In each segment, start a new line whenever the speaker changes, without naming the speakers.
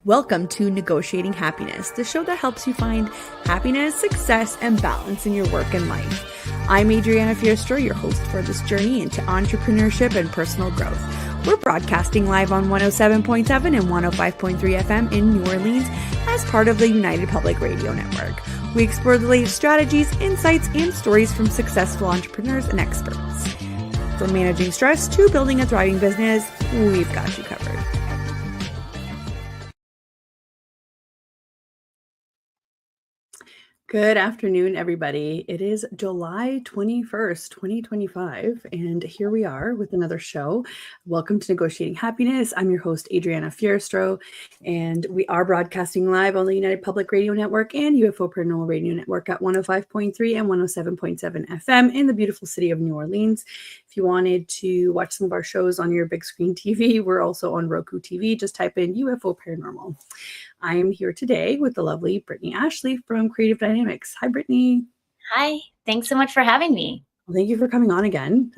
Welcome to Negotiating Happiness, the show that helps you find happiness, success, and balance in your work and life. I'm Adriana, your host for this journey into entrepreneurship and personal growth. We're broadcasting live on 107.7 and 105.3 FM in New Orleans as part of the United Public Radio Network. We explore the latest strategies, insights, and stories from successful entrepreneurs and experts. From managing stress to building a thriving business, we've got you covered. Good afternoon, everybody. It is July 21st, 2025, and here we are with another show. Welcome to Negotiating Happiness. I'm your host, Adriana Fierstro, and we are broadcasting live on the United Public Radio Network and UFO Paranormal Radio Network at 105.3 and 107.7 FM in the beautiful city of New Orleans. If you wanted to watch some of our shows on your big screen TV, we're also on Roku TV. Just type in UFO Paranormal. I am here today with the lovely Britney Ashley from Creative Dynamics. Hi, Brittney.
Hi. Thanks so much for having me.
Well, thank you for coming on again.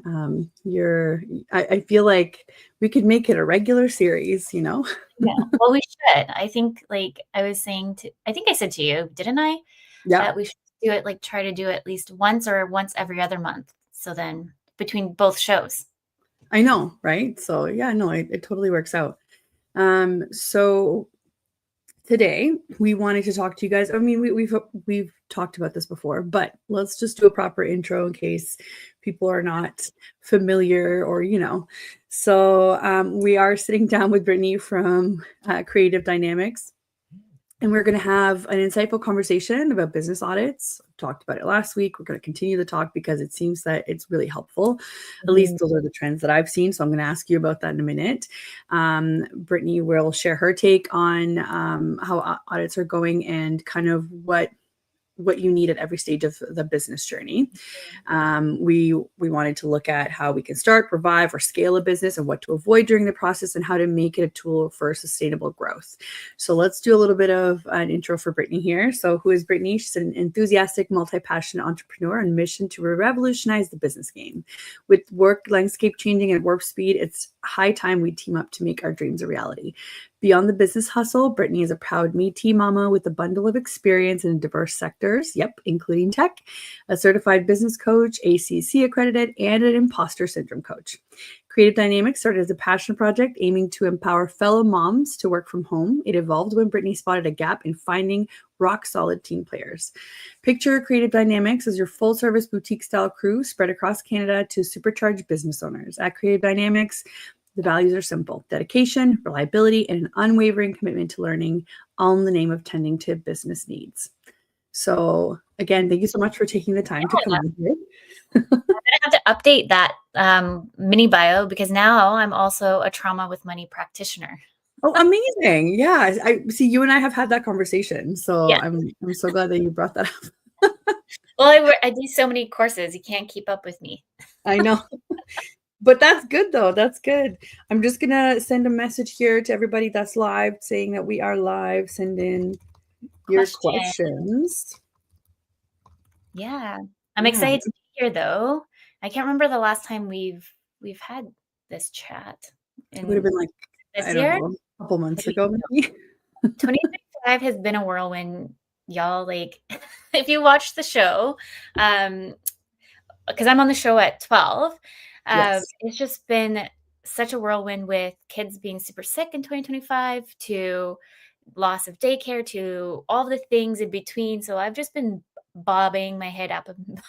I feel like we could make it a regular series, you know?
Yeah, well, we should. I think, I think I said to you, didn't I?
Yeah.
That we should do it, try to do it at least once or once every other month. So then between both shows.
I know, right? So yeah, no, it totally works out. So today, we wanted to talk to you guys. I mean, we've talked about this before, but let's just do a proper intro in case people are not familiar or, So we are sitting down with Brittney from Creative Dynamics, and we're going to have an insightful conversation about business audits. I talked about it last week. We're going to continue the talk because it seems that it's really helpful. At least those are the trends that I've seen. So I'm going to ask you about that in a minute. Brittney will share her take on how audits are going and kind of what you need at every stage of the business journey. We wanted to look at how we can start, revive, or scale a business and what to avoid during the process and how to make it a tool for sustainable growth. So let's do a little bit of an intro for Brittney here. So who is Brittney? She's an enthusiastic, multi-passionate entrepreneur on a mission to revolutionize the business game. With work landscape changing at warp speed, it's high time we team up to make our dreams a reality. Beyond the business hustle, Brittney is a proud Me-Too mama with a bundle of experience in diverse sectors, including tech, a certified business coach, ACC Accredited, and an Imposter Syndrome coach. Creative Dynamics started as a passion project aiming to empower fellow moms to work from home. It evolved when Brittney spotted a gap in finding rock-solid team players. Picture Creative Dynamics as your full-service boutique-style crew spread across Canada to supercharge business owners. At Creative Dynamics, the values are simple: dedication, reliability, and an unwavering commitment to learning, all in the name of tending to business needs. So again, thank you so much for taking the time to come on here.
I'm going to have to update that mini bio because now I'm also a trauma with money practitioner.
Oh, amazing. Yeah. I see you and I have had that conversation. So yeah. I'm so glad that you brought that up.
Well, I do so many courses. You can't keep up with me.
I know. But that's good, though. That's good. I'm just going to send a message here to everybody that's live saying that we are live. Send in your questions.
Yeah. I'm excited to be here, though. I can't remember the last time we've had this chat.
It would have been this
year?
Know, a couple months ago, maybe.
2025 has been a whirlwind, y'all. If you watch the show, because I'm on the show at 12, yes. It's just been such a whirlwind with kids being super sick in 2025 to loss of daycare to all the things in between. So I've just been bobbing my head up in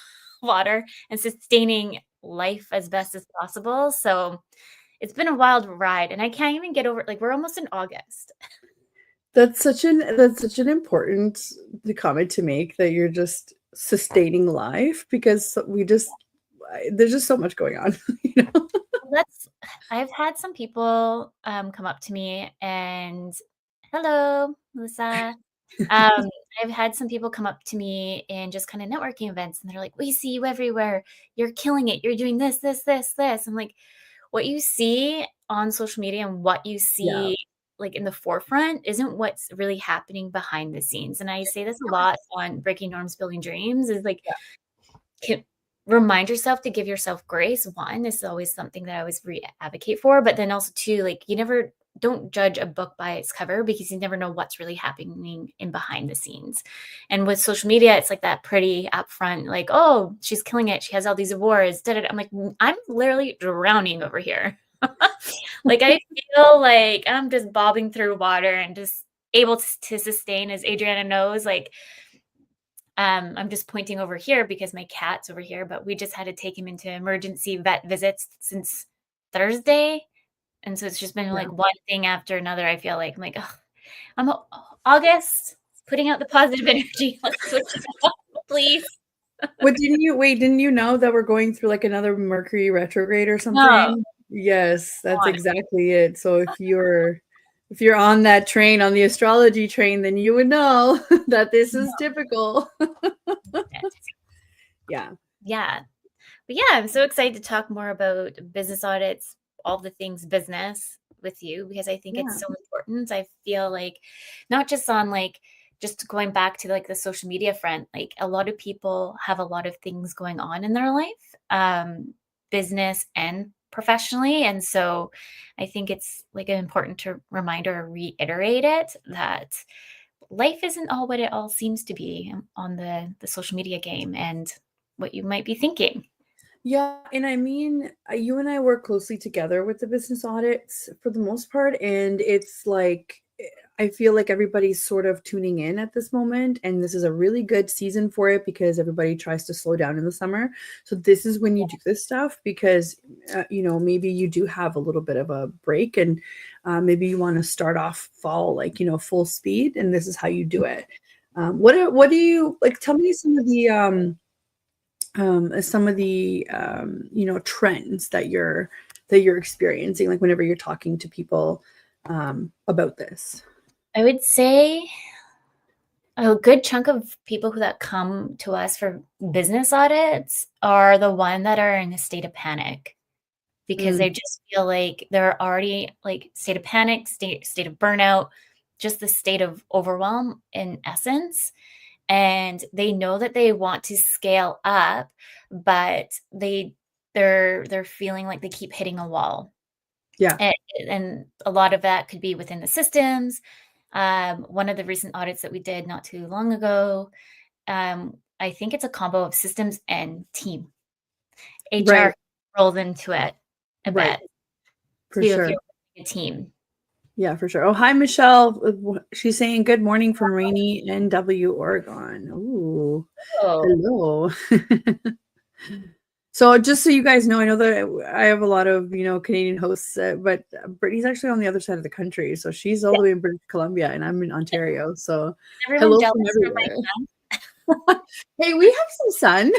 water and sustaining life as best as possible. So it's been a wild ride and I can't even get over it. We're almost in August.
That's such an important comment to make, that you're just sustaining life, because there's just so much going on,
I've had some people come up to me and hello, Melissa. I've had some people come up to me in just kind of networking events and they're like, we see you everywhere. You're killing it. You're doing this, this, this, this. I'm like, what you see on social media and what you see in the forefront isn't what's really happening behind the scenes. And I say this a lot on Breaking Norms, Building Dreams is remind yourself to give yourself grace. One, this is always something that I always advocate for, but then also two, you never don't judge a book by its cover, because you never know what's really happening in behind the scenes. And with social media, it's like that pretty upfront, like, oh, she's killing it, she has all these awards, da, da, da. I'm like, I'm literally drowning over here. Like, I feel like I'm just bobbing through water and just able to sustain, as Adriana knows, like, I'm just pointing over here because my cat's over here, but we just had to take him into emergency vet visits since Thursday. And so it's just been like one thing after another. I feel like I'm like, oh, I'm August, putting out the positive energy. Let's switch it up, please.
What didn't you know that we're going through like another Mercury retrograde or something?
No.
Yes, that's exactly it. So if you're on that train, on the astrology train, then you would know that this is typical. Yeah.
Yeah. But yeah, I'm so excited to talk more about business audits, all the things business with you, because I think it's so important. I feel like not just on like, just going back to like the social media front, like a lot of people have a lot of things going on in their life, business and professionally. And so I think it's like an important to reminder, reiterate it, that life isn't all what it all seems to be on the social media game and what you might be thinking.
Yeah, and I mean, you and I work closely together with the business audits for the most part, and it's like I feel like everybody's sort of tuning in at this moment, and this is a really good season for it because everybody tries to slow down in the summer. So this is when you do this stuff because maybe you do have a little bit of a break, and maybe you want to start off fall like full speed, and this is how you do it. What do you like? Tell me some of the trends that you're experiencing, like whenever you're talking to people about this.
I would say a good chunk of people that come to us for business audits are the one that are in a state of panic, because they just feel like they're already like state of panic, state of burnout, just the state of overwhelm in essence. And they know that they want to scale up, but they're feeling like they keep hitting a wall.
Yeah.
And a lot of that could be within the systems. One of the recent audits that we did not too long ago, I think it's a combo of systems and team. HR rolled into it a bit.
For sure.
If you're a team.
Yeah, for sure. Oh, hi, Michelle. She's saying good morning from rainy NW, Oregon. Ooh, hello. So just so you guys know, I know that I have a lot of, Canadian hosts, but Brittney's actually on the other side of the country. So she's all the way in British Columbia and I'm in Ontario. So hello from everywhere. Hey, we have some sun.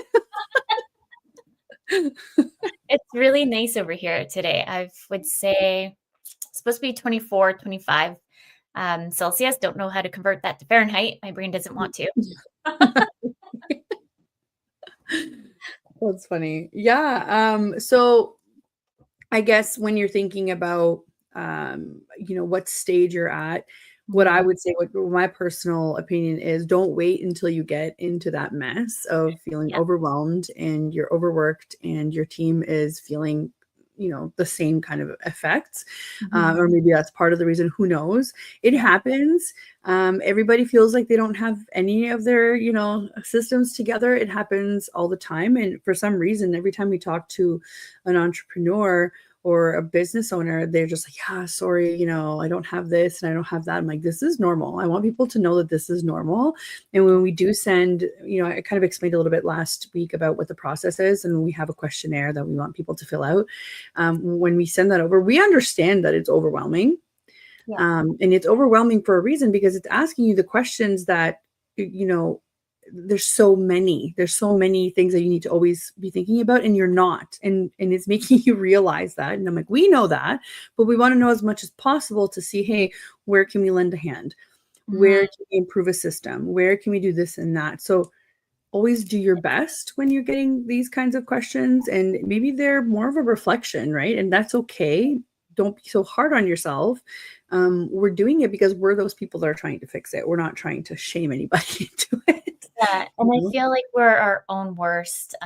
It's really nice over here today. I would say it's supposed to be 24, 25 Celsius. Don't know how to convert that to Fahrenheit. My brain doesn't want to.
That's funny. Yeah. So I guess when you're thinking about, what stage you're at, what I would say, what my personal opinion is, don't wait until you get into that mess of feeling overwhelmed and you're overworked and your team is feeling, the same kind of effects. Or maybe that's part of the reason, who knows? It happens. Everybody feels like they don't have any of their, systems together. It happens all the time. And for some reason, every time we talk to an entrepreneur or a business owner, they're just like, yeah, sorry, I don't have this and I don't have that. I'm like, this is normal. I want people to know that this is normal. And when we do send, I kind of explained a little bit last week about what the process is, and we have a questionnaire that we want people to fill out. When we send that over, we understand that it's overwhelming. And it's overwhelming for a reason, because it's asking you the questions that, there's so many things that you need to always be thinking about, and you're not, and it's making you realize that. And I'm like, we know that, but we want to know as much as possible to see, hey, where can we lend a hand? Where can we improve a system? Where can we do this and that? So always do your best when you're getting these kinds of questions, and maybe they're more of a reflection, right? And that's okay. Don't be so hard on yourself. We're doing it because we're those people that are trying to fix it. We're not trying to shame anybody into it.
Yeah, and I feel like we're our own worst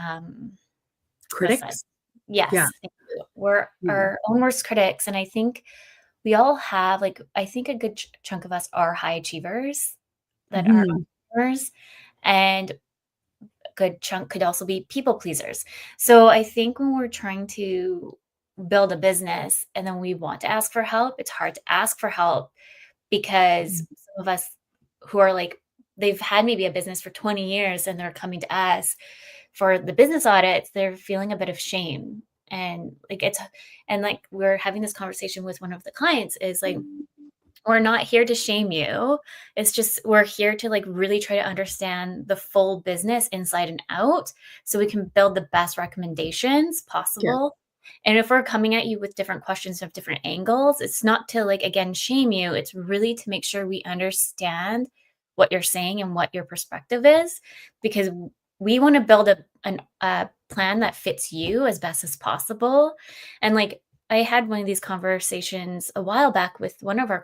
critics.
Yes, we're our own worst critics, and I think we all have, like, I think a good chunk of us are high achievers that are
Mhm.
entrepreneurs, and a good chunk could also be people pleasers. So I think when we're trying to build a business and then we want to ask for help, it's hard to ask for help because
Mm.
some of us who are like, they've had maybe a business for 20 years and they're coming to us for the business audits, they're feeling a bit of shame. And like and like we're having this conversation with one of the clients is like, we're not here to shame you. It's just we're here to like really try to understand the full business inside and out so we can build the best recommendations
Yeah.
possible. And if we're coming at you with different questions of different angles, it's not to like again shame you. It's really to make sure we understand what you're saying and what your perspective is because we want to build a plan that fits you as best as possible. And like I had one of these conversations a while back with one of our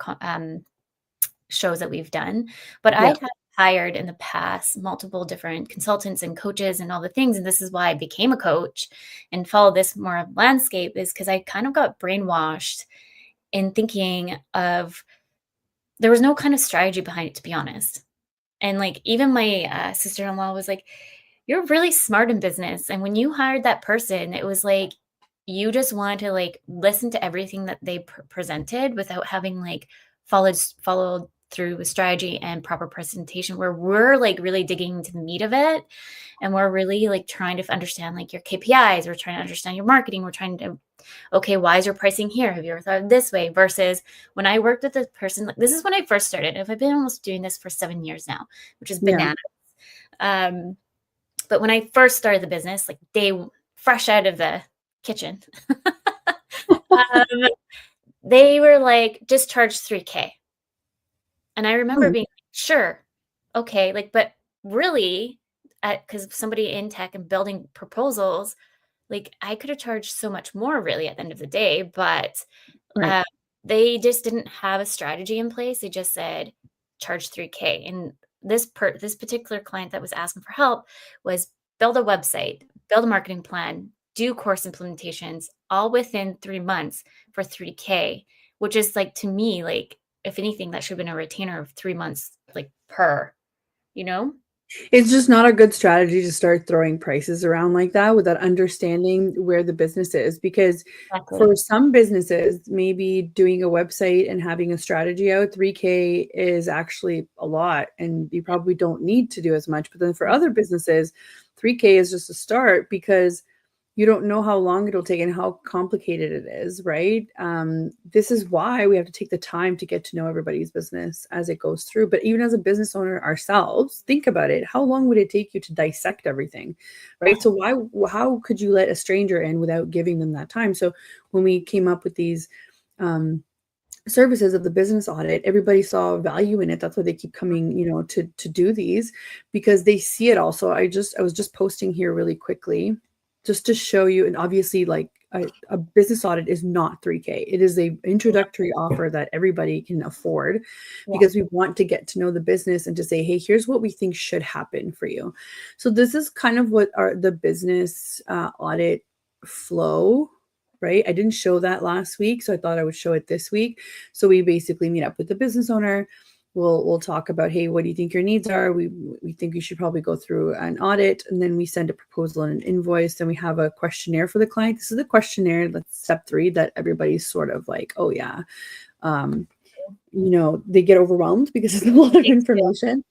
shows that we've done, but I
Yeah.
had hired in the past multiple different consultants and coaches and all the things. And this is why I became a coach and followed this more of landscape is because I kind of got brainwashed in thinking of there was no kind of strategy behind it, to be honest. And like even my sister-in-law was like, "You're really smart in business." And when you hired that person, it was like you just wanted to like listen to everything that they presented without having like followed through with strategy and proper presentation. Where we're like really digging into the meat of it, and we're really like trying to understand like your KPIs. We're trying to understand your marketing. We're trying to okay, why is your pricing here? Have you ever thought of this way? Versus when I worked with this person, like this is when I first started. I've been almost doing this for 7 years now, which is
Yeah.
bananas. Um, but when I first started the business, like fresh out of the kitchen, um, they were like, just charge 3K. And I remember
Mm.
being like, sure, okay, like, but really, because somebody in tech and building proposals, like I could have charged so much more really at the end of the day, but
Right.
uh, they just didn't have a strategy in place. They just said charge 3K. And this particular client that was asking for help was build a website, build a marketing plan, do course implementations all within 3 months for 3K, which is like to me, like if anything, that should have been a retainer of 3 months, like per, you know?
It's just not a good strategy to start throwing prices around like that without understanding where the business is, because
Exactly.
for some businesses, maybe doing a website and having a strategy out, 3K is actually a lot, and you probably don't need to do as much. But then for other businesses, 3K is just a start because you don't know how long it'll take and how complicated it is, right? This is why we have to take the time to get to know everybody's business as it goes through. But even as a business owner ourselves, think about it. How long would it take you to dissect everything, right? So how could you let a stranger in without giving them that time? So when we came up with these um, services of the business audit, everybody saw value in it. That's why they keep coming, to do these, because they see it also. I was just posting here really quickly just to show you, and obviously like a business audit is not 3K. It is a introductory offer that everybody can afford,
Yeah.
because we want to get to know the business and to say, hey, here's what we think should happen for you. So this is kind of what the business audit flow, right? I didn't show that last week, so I thought I would show it this week. So we basically meet up with the business owner. We'll talk about, hey, what do you think your needs are? We think you should probably go through an audit, and then we send a proposal and an invoice. Then we have a questionnaire for the client. This is the questionnaire, that's step 3, that everybody's sort of like, oh yeah, they get overwhelmed because it's a lot of information.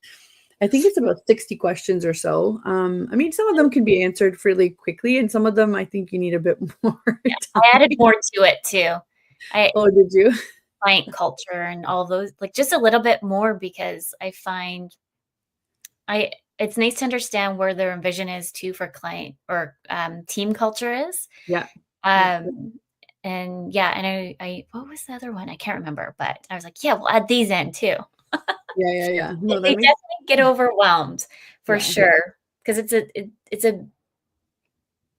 I think it's about 60 questions or so. I mean, some of them can be answered fairly quickly, and some of them I think you need a bit more
Yeah.
time.
I added more to it too. I
Oh, did you?
client culture and all those, like just a little bit more because I find it's nice to understand where their vision is too for client or team culture is.
Yeah. Yeah.
Um, and yeah, and I what was the other one? I can't remember, but I was like, yeah, we'll add these in too.
Yeah. Yeah. Yeah. No,
They
that makes
definitely get overwhelmed for
yeah.
sure because it's a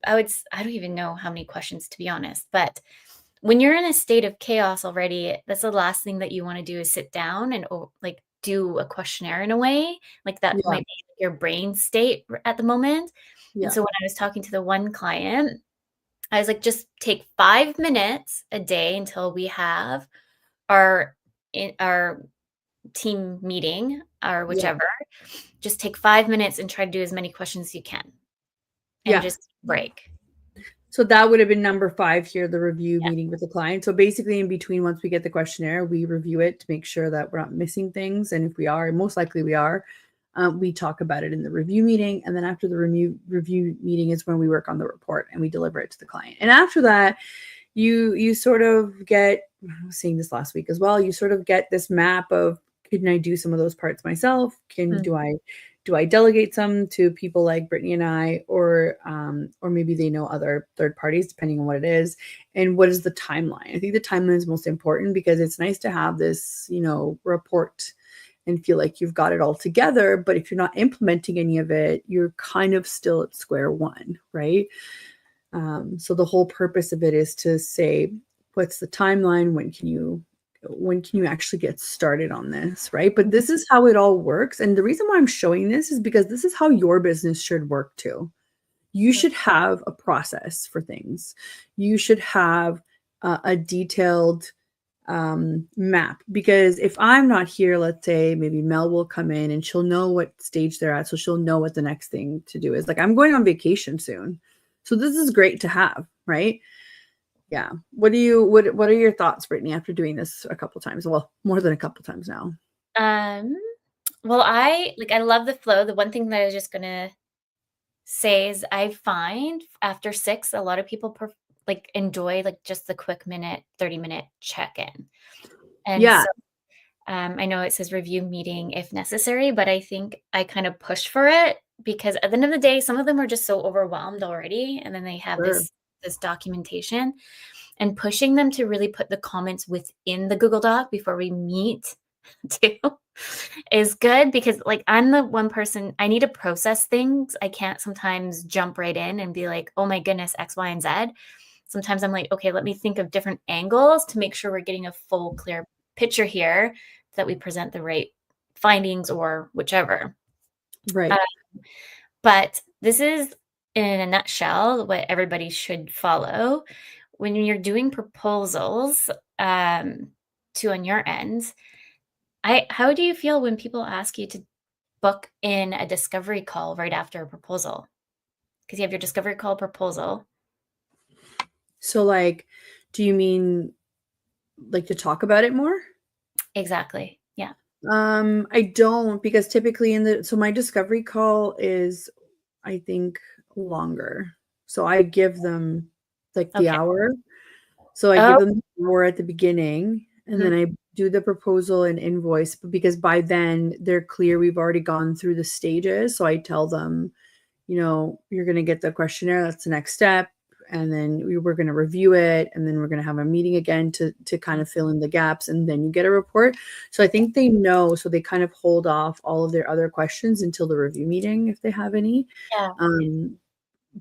I don't even know how many questions to be honest, but when you're in a state of chaos already, that's the last thing that you wanna do is sit down and, like, do a questionnaire in a way, like, that
Yeah.
might be your brain state at the moment, and
Yeah.
so when I was talking to the one client, I was like, "Just take 5 minutes a day until we have our team meeting or
Yeah.
whichever, just take 5 minutes and try to do as many questions as you can and
Yeah.
just break.
So that would have been number 5 here, the review
Yeah.
meeting with the client. So basically in between, once we get the questionnaire, we review it to make sure that we're not missing things. And if we are, most likely we are, we talk about it in the review meeting. And then after the review meeting is when we work on the report and we deliver it to the client. And after that, you sort of get, I was saying this last week as well, you sort of get this map of, can I do some of those parts myself? Do I delegate some to people like Brittney and I, or maybe they know other third parties, depending on what it is, and what is the timeline? I think the timeline is most important because it's nice to have this, report and feel like you've got it all together. But if you're not implementing any of it, you're kind of still at square one, right? So the whole purpose of it is to say, what's the timeline? When can you actually get started on this, right? But this is how it all works. And the reason why I'm showing this is because this is how your business should work too. You should have a process for things. You should have a detailed map, because if I'm not here, let's say maybe Mel will come in and she'll know what stage they're at. So she'll know what the next thing to do is. Like, I'm going on vacation soon. So this is great to have, right? Yeah. What are your thoughts, Brittney, after doing this a couple times? Well, more than a couple times now.
Well, I love the flow. The one thing that I was just gonna say is I find after 6, a lot of people enjoy just the quick 30-minute check-in. And
Yeah.
so I know it says review meeting if necessary, but I think I kind of push for it because at the end of the day, some of them are just so overwhelmed already, and then they have
Sure.
this documentation, and pushing them to really put the comments within the Google Doc before we meet too is good, because I'm the one person, I need to process things. I can't sometimes jump right in and be like, oh my goodness, X, Y, and Z. Sometimes I'm like, okay, let me think of different angles to make sure we're getting a full, clear picture here, that we present the right findings or whichever.
Right.
But this is, in a nutshell, what everybody should follow when you're doing proposals on your end. How do you feel when people ask you to book in a discovery call right after a proposal? Because you have your discovery call proposal.
So do you mean to talk about it more?
Exactly. Yeah.
I don't, because typically so my discovery call is, I think, longer. So I give them the
Okay.
hour. So I give them the hour at the beginning, and then I do the proposal and invoice, but because by then they're clear, we've already gone through the stages. So I tell them, you're going to get the questionnaire. That's the next step. And then we're going to review it. And then we're going to have a meeting again to kind of fill in the gaps. And then you get a report. So I think they know. So they kind of hold off all of their other questions until the review meeting, if they have any.
Yeah.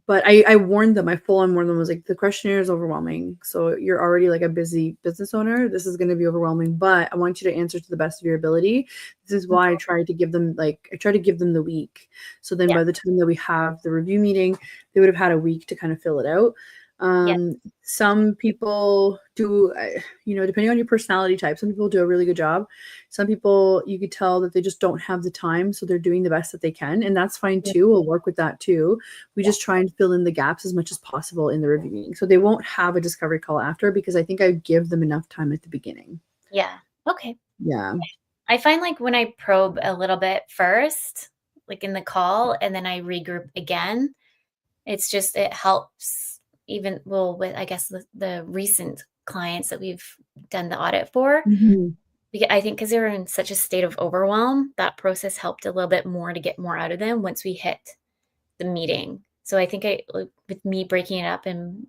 But I warned them, I full-on warned them, was like, the questionnaire is overwhelming. So you're already a busy business owner. This is going to be overwhelming, but I want you to answer to the best of your ability. This is why I try to give them the week. So then by the time that we have the review meeting, they would have had a week to kind of fill it out. Some people do, depending on your personality type, some people do a really good job. Some people, you could tell that they just don't have the time. So they're doing the best that they can. And that's fine too. We'll work with that too. We just try and fill in the gaps as much as possible in the review meeting. So they won't have a discovery call after, because I think I give them enough time at the beginning.
Yeah. Okay.
Yeah.
I find when I probe a little bit first, in the call, and then I regroup again, it helps. Even with, I guess, the recent clients that we've done the audit for, I think because they were in such a state of overwhelm, that process helped a little bit more to get more out of them once we hit the meeting. So I think with me breaking it up in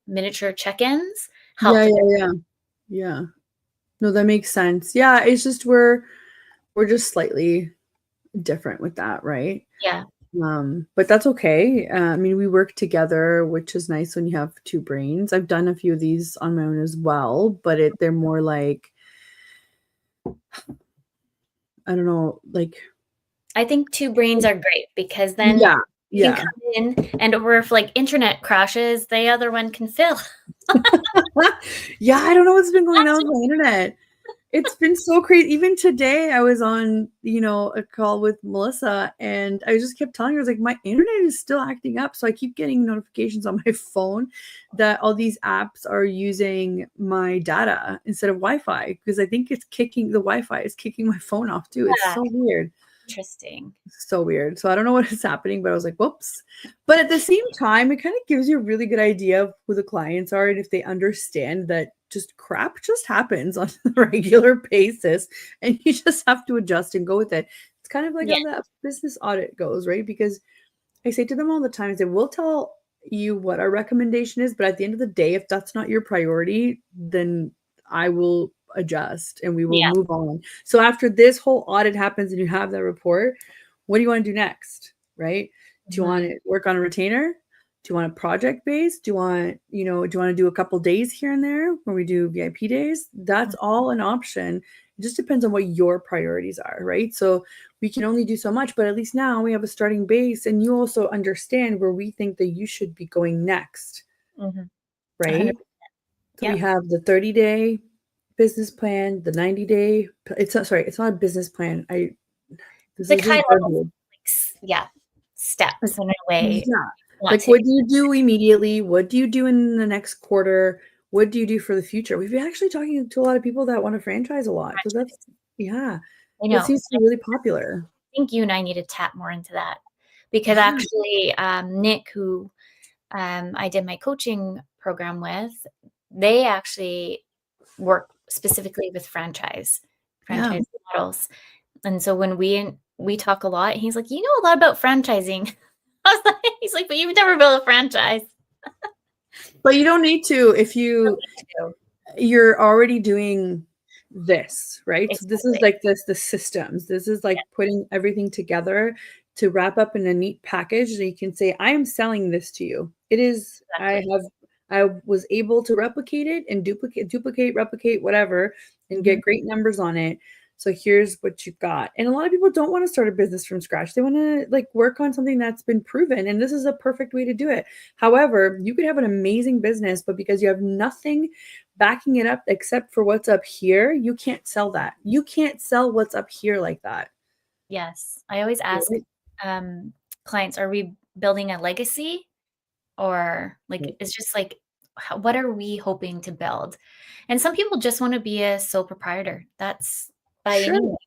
miniature check-ins helped.
Yeah. No, that makes sense. Yeah, it's just we're just slightly different with that, right?
Yeah.
But that's okay. I mean, we work together, which is nice when you have two brains. I've done a few of these on my own as well, but they're more I don't know,
I think two brains are great, because then you can come in, and or if internet crashes, the other one can fill.
Yeah, I don't know what's been going on with my internet. It's been so crazy. Even today, I was on, a call with Melissa, and I just kept telling her, I was like, my internet is still acting up. So I keep getting notifications on my phone that all these apps are using my data instead of Wi-Fi, because I think the Wi-Fi is kicking my phone off too. It's
Yeah,
so weird.
interesting.
So weird. So I don't know what is happening, but I was like, whoops. But at the same time, it kind of gives you a really good idea of who the clients are and if they understand that just crap just happens on a regular basis and you just have to adjust and go with it. It's kind of like
Yeah.
how that business audit goes, right? Because I say to them all the time, I say, we'll tell you what our recommendation is, but at the end of the day, if that's not your priority, then I will adjust and we will
Yeah.
move on. So after this whole audit happens and you have that report, what do you want to do next? Right? Do you want
Mhm.
to work on a retainer? Do you want a project base? Do you want, do you want to do a couple days here and there where we do VIP days? That's all an option. It just depends on what your priorities are, right? So we can only do so much, but at least now we have a starting base and you also understand where we think that you should be going next,
Mhm. 100.
right? So we
Yep.
have the 30-day business plan, the 90-day, it's not, sorry, it's not a business plan.
It's
This
like
is
high
just
level,
verbiage.
yeah,
Like,
steps in a way
yeah.
want
Like,
to.
what do you do immediately? What do you do in the next quarter? What do you do for the future? We've been actually talking to a lot of people that want to franchise a lot. So that's, yeah,
I
that
know.
seems to be really popular.
I think you and I need to tap more into that because
Yeah.
actually, Nick, who I did my coaching program with, they actually work specifically with
Yeah.
franchise models. And so when we talk a lot, he's like, "You know a lot about franchising." I was like, he's like, "But you've never built a franchise."
But you don't need to if you're already doing this, right? So this is
Exactly.
like the systems. This is like putting everything together to wrap up in a neat package that you can say, I am selling this to you. It is,
Exactly.
I was able to replicate it and duplicate, replicate, whatever, and
Mhm.
get great numbers on it. So here's what you've got. And a lot of people don't want to start a business from scratch. They want to like work on something that's been proven. And this is a perfect way to do it. However, you could have an amazing business, but because you have nothing backing it up except for what's up here, you can't sell that. You can't sell what's up here like that.
Yes. I always ask,
Right?
um, clients, "Are we building a legacy?" Or, like, it's just like, what are we hoping to build? And some people just wanna be a sole proprietor. That's by any
Sure.
means.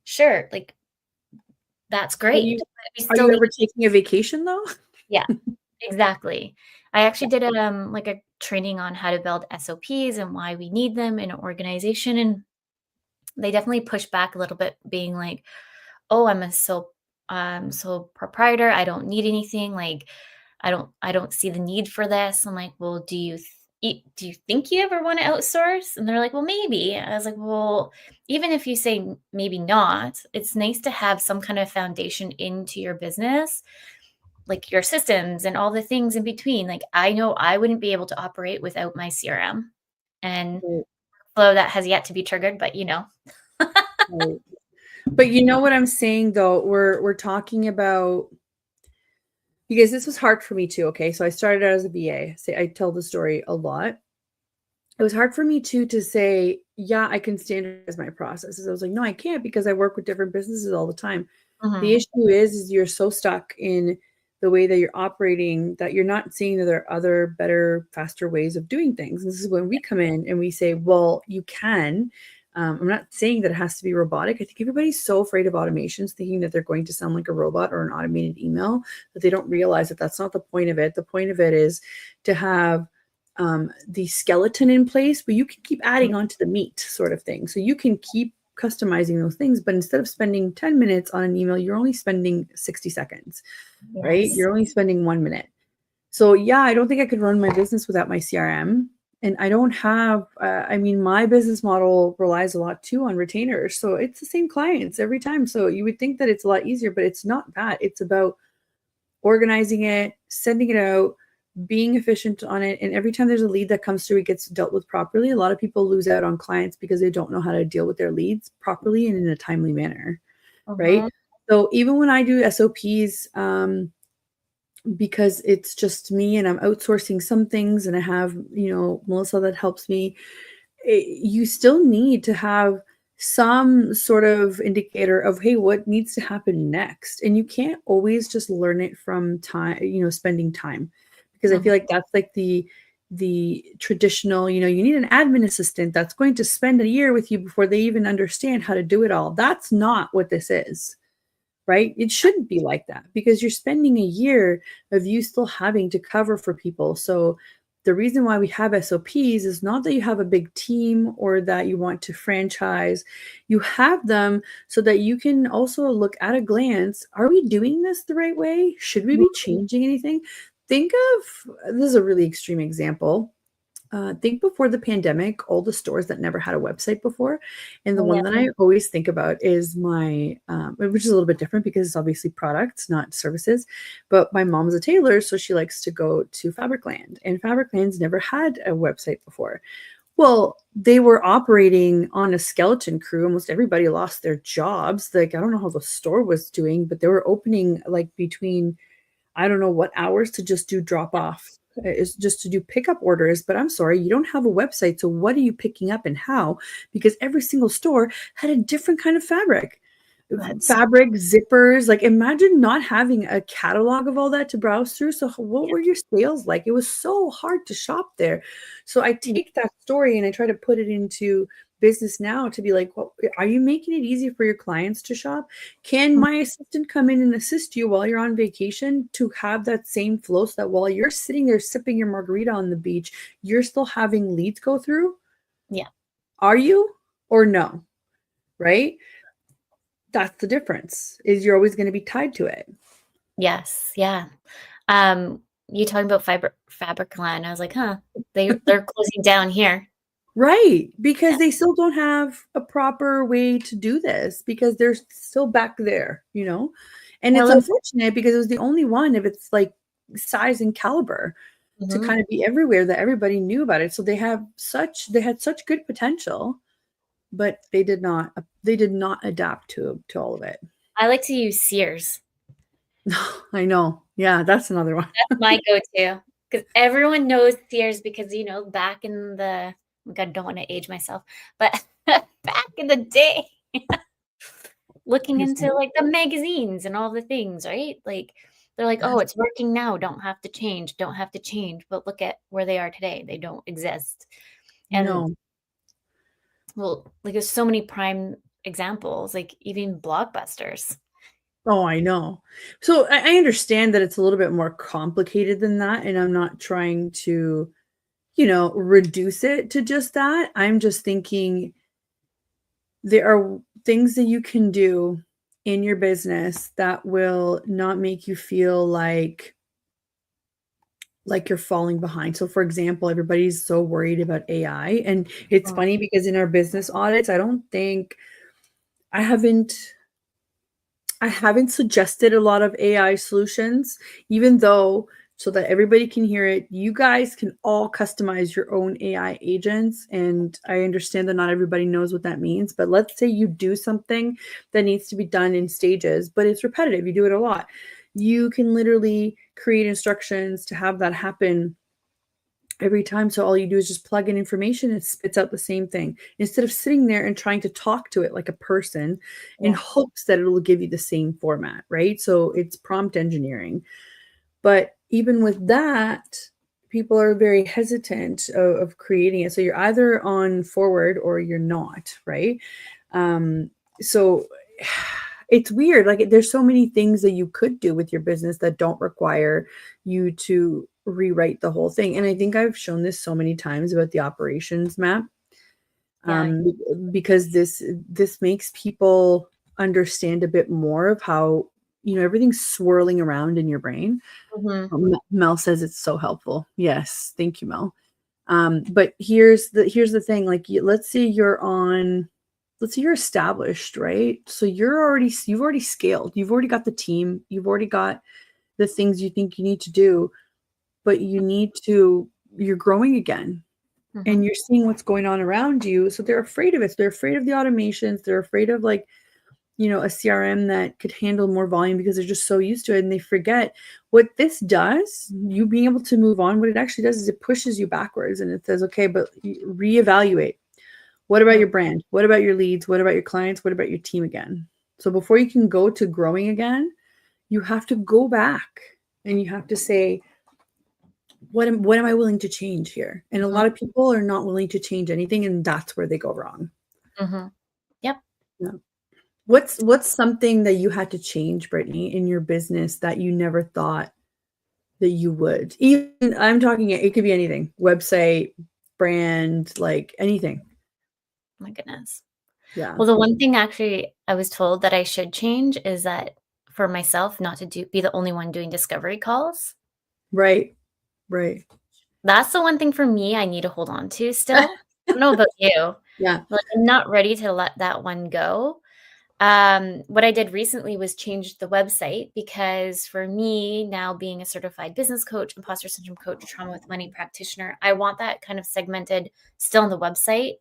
Sure, like, that's
Are
great,
you
but we
are
still
you
need.
ever taking a vacation though?
Yeah, exactly. I actually did, like, a training on how to build SOPs and why we need them in an organization, and they definitely push back a little bit being like, "Oh, I'm a sole proprietor, I don't need anything, like, I don't see the need for this." I'm like, "Well, do you think you ever wanna outsource?" And they're like, "Well, maybe." I was like, "Well, even if you say maybe not, it's nice to have some kind of foundation into your business, like your systems and all the things in between." Like, I know I wouldn't be able to operate without my CRM and
Right,
flow that has yet to be triggered, but, you know.
right. But you know what I'm saying though? We're talking about, because this was hard for me too. Okay. So I started out as a VA. Say I tell the story a lot. It was hard for me too to say, yeah, I can standardize my processes. I was like, no, I can't because I work with different businesses all the time. The
Mhm.
issue is you're so stuck in the way that you're operating that you're not seeing that there are other better, faster ways of doing things. And this is when we come in and we say, well, you can. I'm not saying that it has to be robotic. I think everybody's so afraid of automations, thinking that they're going to sound like a robot or an automated email, that they don't realize that that's not the point of it. The point of it is to have the skeleton in place, but you can keep adding on to the meat sort of thing. So you can keep customizing those things, but instead of spending 10 minutes on an email, you're only spending 60 seconds, right?
Yes.
You're only spending 1 minute. So yeah, I don't think I could run my business without my CRM. And I don't have, I mean, my business model relies a lot too on retainers. So it's the same clients every time. So you would think that it's a lot easier, but it's not that. It's about organizing it, sending it out, being efficient on it. And every time there's a lead that comes through, it gets dealt with properly. A lot of people lose out on clients because they don't know how to deal with their leads properly and in a timely manner, right?
Mhm.
So even when I do SOPs, because it's just me and I'm outsourcing some things and I have, Melissa that helps me. You still need to have some sort of indicator of, hey, what needs to happen next? And you can't always just learn it from time, spending time, because I
Mhm.
feel like that's like the traditional, you need an admin assistant that's going to spend a year with you before they even understand how to do it all. That's not what this is. Right? It shouldn't be like that, because you're spending a year of you still having to cover for people. So the reason why we have SOPs is not that you have a big team or that you want to franchise. You have them so that you can also look at a glance. Are we doing this the right way? Should we be changing anything? Think of, this is a really extreme example. Think before the pandemic, all the stores that never had a website before. And the
Oh, yeah.
one that I always think about is my, which is a little bit different because it's obviously products, not services. But my mom's a tailor, so she likes to go to Fabricland. And Fabricland's never had a website before. Well, they were operating on a skeleton crew. Almost everybody lost their jobs. Like, I don't know how the store was doing, but they were opening like between, I don't know what hours to just do drop off, is just to do pickup orders. But I'm sorry, you don't have a website. So what are you picking up and how? Because every single store had a different kind of fabric.
That's
Fabric, zippers, like imagine not having a catalog of all that to browse through. So what
yeah.
were your sales like? It was so hard to shop there. So I
Yeah.
take that story and I try to put it into business now to be like, well, are you making it easy for your clients to shop? Can my assistant come in and assist you while you're on vacation to have that same flow, so that while you're sitting there sipping your margarita on the beach, you're still having leads go through?
Yeah.
Are you or no? Right? That's the difference, is you're always going to be tied to it.
Yes. Yeah. You talking about Fabricland? I was like, huh? They're closing down here.
Right, because
Yeah.
they still don't have a proper way to do this because they're still back there, and it's
Hello.
unfortunate because it was the only one of its like size and caliber to
Mhm.
kind of be everywhere, that everybody knew about it. So they had such good potential, but they did not adapt to all of it.
I like to use Sears.
I know. Yeah, that's another one.
That's my go-to because everyone knows Sears because, back in the oh God, I don't wanna age myself, but back in the day, looking into, like, the magazines and all the things, right? Like, they're like, "Oh,
Yes.
it's working now, don't have to change, don't have to change," but look at where they are today, they don't exist, and,
No.
well, like, there's so many prime examples, like, even Blockbusters.
Oh, I know. So I understand that it's a little bit more complicated than that, and I'm not trying to, reduce it to just that. I'm just thinking there are things that you can do in your business that will not make you feel like you're falling behind. So for example, everybody's so worried about AI, and it's
Mm,
funny because in our business audits, I haven't I haven't suggested a lot of AI solutions, even though, so that everybody can hear it, you guys can all customize your own AI agents. And I understand that not everybody knows what that means, but let's say you do something that needs to be done in stages, but it's repetitive, you do it a lot. You can literally create instructions to have that happen every time. So all you do is just plug in information, it spits out the same thing instead of sitting there and trying to talk to it like a person in
yeah,
hopes that it will give you the same format, right? So it's prompt engineering. But even with that, people are very hesitant of creating it. So you're either on forward or you're not, right? So it's weird. Like there's so many things that you could do with your business that don't require you to rewrite the whole thing. And I think I've shown this so many times about the operations map,
yeah,
um, because this makes people understand a bit more of how, everything's swirling around in your brain.
mhm,
Mel says it's so helpful. Yes, thank you, Mel. But here's the thing. Like, let's say you're established, right? So you've already scaled. You've already got the team. You've already got the things you think you need to do, but you're growing again,
mhm,
and you're seeing what's going on around you. So they're afraid of it. So they're afraid of the automations. They're afraid of, like, a CRM that could handle more volume because they're just so used to it, and they forget what this does. You being able to move on, what it actually does is it pushes you backwards, and it says, okay, but reevaluate. What about your brand? What about your leads? What about your clients? What about your team again? So before you can go to growing again, you have to go back and you have to say, what am I willing to change here? And a lot of people are not willing to change anything, and that's where they go wrong.
Yep.
Yeah. What's something that you had to change, Brittney, in your business that you never thought that you would? Even I'm talking, it could be anything, website, brand, like anything.
My goodness.
Yeah.
Well, the one thing actually I was told that I should change is that for myself, not to be the only one doing discovery calls.
Right. Right.
That's the one thing for me I need to hold on to still. I don't know about you.
Yeah.
Like, I'm not ready to let that one go. What I did recently was change the website because for me, now being a certified business coach, imposter syndrome coach, trauma with money practitioner, I want that kind of segmented still on the website.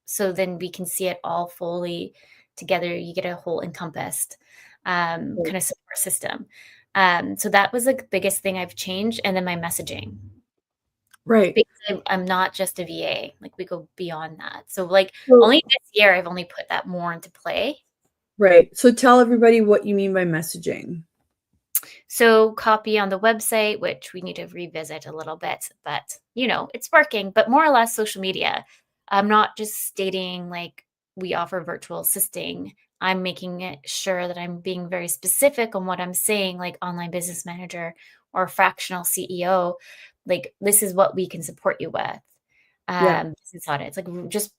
So then we can see it all fully together. You get a whole encompassed kind of support system. So that was the biggest thing I've changed. And then my messaging.
Right.
Because I'm not just a VA. Like, we go beyond that. So like
So,
only this year, I've only put that more into play.
right. So tell everybody what you mean by messaging.
So copy on the website, which we need to revisit a little bit, but it's working. But more or less social media. I'm not just stating like we offer virtual assisting. I'm making it sure that I'm being very specific on what I'm saying, like online business manager or fractional CEO. Like, this is what we can support you with. Business audits, like just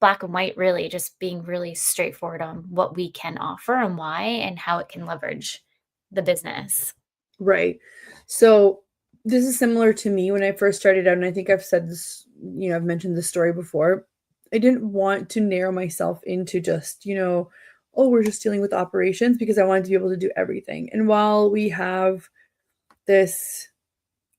black and white, really just being really straightforward on what we can offer and why and how it can leverage the business.
Right. So this is similar to me when I first started out, and I think I've said this, I've mentioned this story before. I didn't want to narrow myself into just, oh, we're just dealing with operations, because I wanted to be able to do everything. And while we have this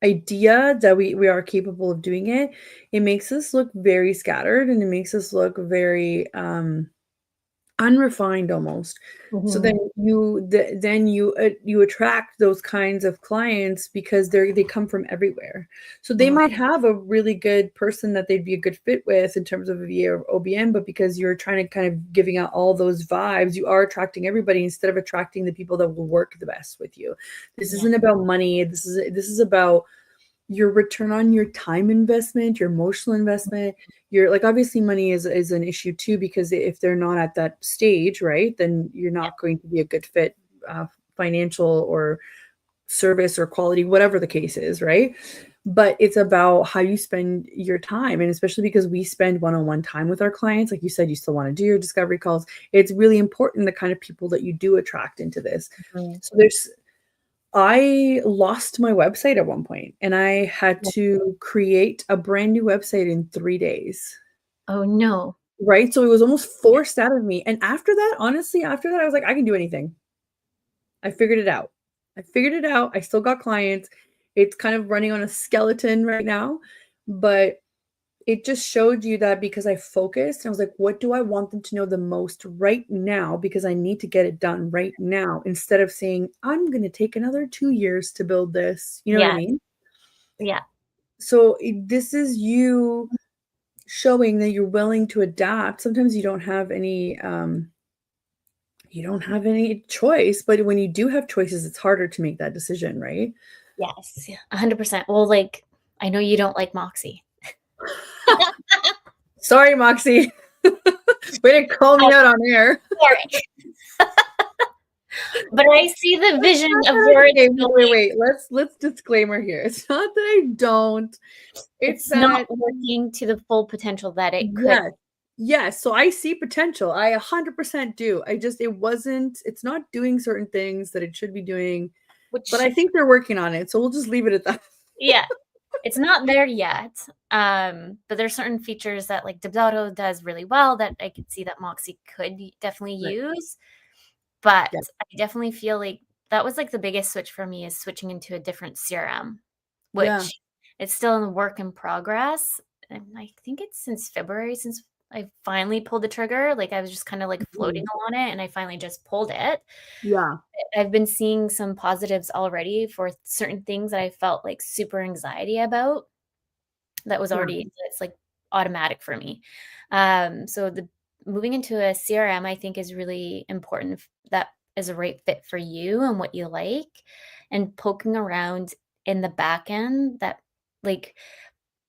idea that we are capable of doing it, it makes us look very scattered, and it makes us look very unrefined almost. So then you attract those kinds of clients because they come from everywhere. So they might have a really good person that they'd be a good fit with in terms of a VA or OBM, but because you're trying to kind of giving out all those vibes, you are attracting everybody instead of attracting the people that will work the best with you. This isn't about money. This is about your return on your time investment, your emotional investment. You're like, obviously money is an issue too, because if they're not at that stage, right, then you're not going to be a good fit, financial or service or quality, whatever the case is, right? But it's about how you spend your time. And especially because we spend one-on-one time with our clients, like you said, you still want to do your discovery calls. It's really important the kind of people that you do attract into this. So I lost my website at one point, and I had to create a brand new website in 3 days.
Oh, no.
Right? So it was almost forced out of me. And after that, honestly, I was like, I can do anything. I figured it out. I still got clients. It's kind of running on a skeleton right now, but it just showed you that because I focused, I was like, what do I want them to know the most right now? Because I need to get it done right now, instead of saying, I'm going to take another 2 years to build this. You know what I mean?
Yeah.
So this is you showing that you're willing to adapt. Sometimes you don't have any choice, but when you do have choices, it's harder to make that decision, right?
Yes. 100%. Well, like, I know you don't like Moxie.
Sorry, Moxie. Way to call me out on air.
Sorry. But I see the vision of where
wait. Let's disclaimer here. It's not that I don't.
It's not working to the full potential that it could.
Yes. So I see potential. I 100% do. It's not doing certain things that it should be doing, but I think they're working on it. So we'll just leave it at that.
Yeah. It's not there yet. But there's certain features that like Debdato does really well that I could see that Moxie could definitely use. But I definitely feel like that was like the biggest switch for me, is switching into a different CRM, which it's still in the work in progress. And I think it's since February since I finally pulled the trigger. Like I was just kind of like floating
Mhm.
on it and I finally just pulled it.
Yeah.
I've been seeing some positives already for certain things that I felt like super anxiety about that was
Yeah.
already it's like automatic for me. So the moving into a CRM I think is really important that is a right fit for you and what you like and poking around in the back end that like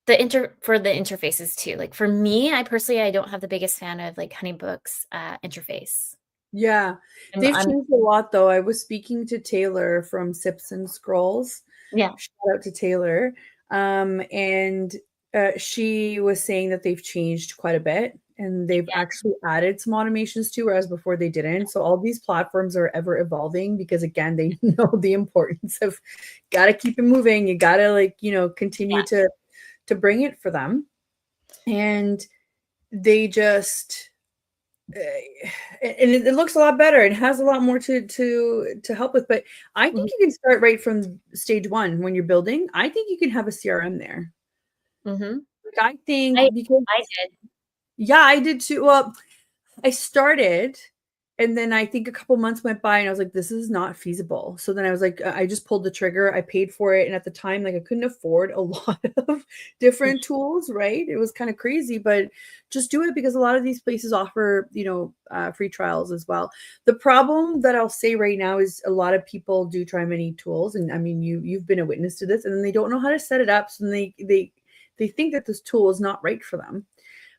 the interfaces too. Like for me, I personally I don't have the biggest fan of like Honeybook's interface.
Yeah.
And
They've
I'm
changed a lot though. I was speaking to Taylor from Sips and Scrolls.
yeah,
Shout out to Taylor. And she was saying that they've changed quite a bit and they've
yeah,
actually added some automations too, whereas before they didn't. So all these platforms are ever evolving because again, they know the importance of gotta keep it moving. You gotta like, continue
yeah.
to bring it for them. And they just and it looks a lot better. It has a lot more to help with. But I
Mhm,
think you can start right from stage one when you're building. I think you can have a CRM there.
mhm.
Like I think
I
because
I did.
yeah, I did too. Well, I started, and then I think a couple months went by, and I was like, "This is not feasible." So then I was like, I just pulled the trigger. I paid for it, and at the time, like I couldn't afford a lot of different tools. Right? It was kind of crazy, but just do it because a lot of these places offer, free trials as well. The problem that I'll say right now is a lot of people do try many tools, and I mean, you've been a witness to this, and then they don't know how to set it up, so then they think that this tool is not right for them,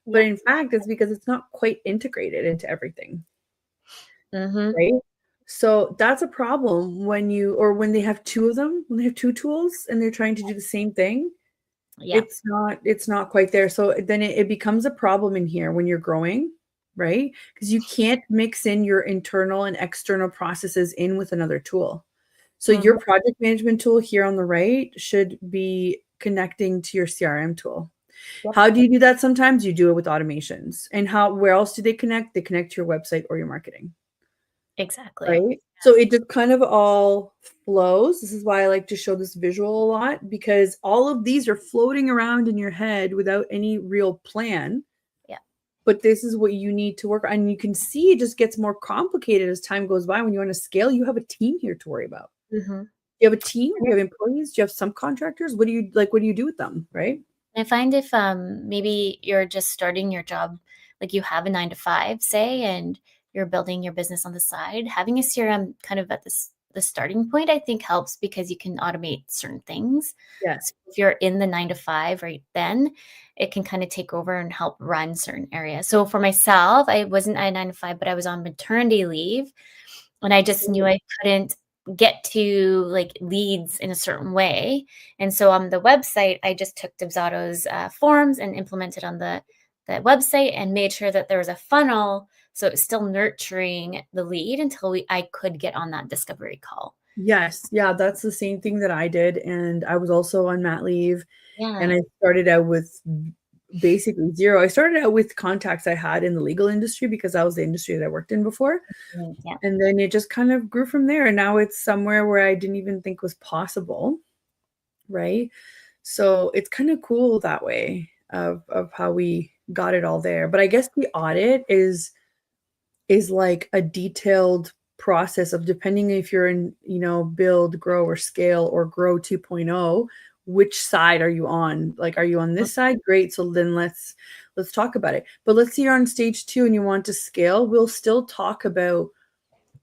but
Yeah.
in fact, it's because it's not quite integrated into everything,
Mhm.
right? So that's a problem when they have two of them, when they have two tools and they're trying to do the same thing,
Yeah.
it's not quite there. So then it becomes a problem in here when you're growing, right? Because you can't mix in your internal and external processes in with another tool. So
Mhm.
your project management tool here on the right should be connecting to your CRM tool.
Yep.
How do you do that sometimes? You do it with automations. And where else do they connect? They connect to your website or your marketing,
Exactly.
right? So it just kind of all flows. This is why I like to show this visual a lot because all of these are floating around in your head without any real plan.
Yeah.
But this is what you need to work on. And you can see it just gets more complicated as time goes by. When you want to scale, you have a team here to worry about.
Mhm.
You have a team, you have employees, do you have subcontractors? What do you do with them, right?
I find if maybe you're just starting your job, like you have a 9 to 5, say, and you're building your business on the side, having a CRM kind of at the starting point, I think helps because you can automate certain things.
Yeah.
So if you're in the 9 to 5 right then, it can kind of take over and help run certain areas. So for myself, I wasn't at 9 to 5, but I was on maternity leave and I just knew I couldn't get to like leads in a certain way. And so on the website, I just took Dubzato's forms and implemented on the website and made sure that there was a funnel. So it was still nurturing the lead until I could get on that discovery call.
Yes. Yeah, that's the same thing that I did, and I was also on mat leave, and
Yeah.
I started out with basically 0. I started out with contacts I had in the legal industry because that was the industry that I worked in before,
Yeah.
and then it just kind of grew from there, and now it's somewhere where I didn't even think was possible, right? So, it's kinda cool that way of how we got it all there, but I guess the audit is like a detailed process of depending if you're in, build, grow, or scale or grow 2.0, which side are you on? Like, are you on
Mhm.
this side? Great. So then let's talk about it. But let's say you're on stage 2 and you want to scale, we'll still talk about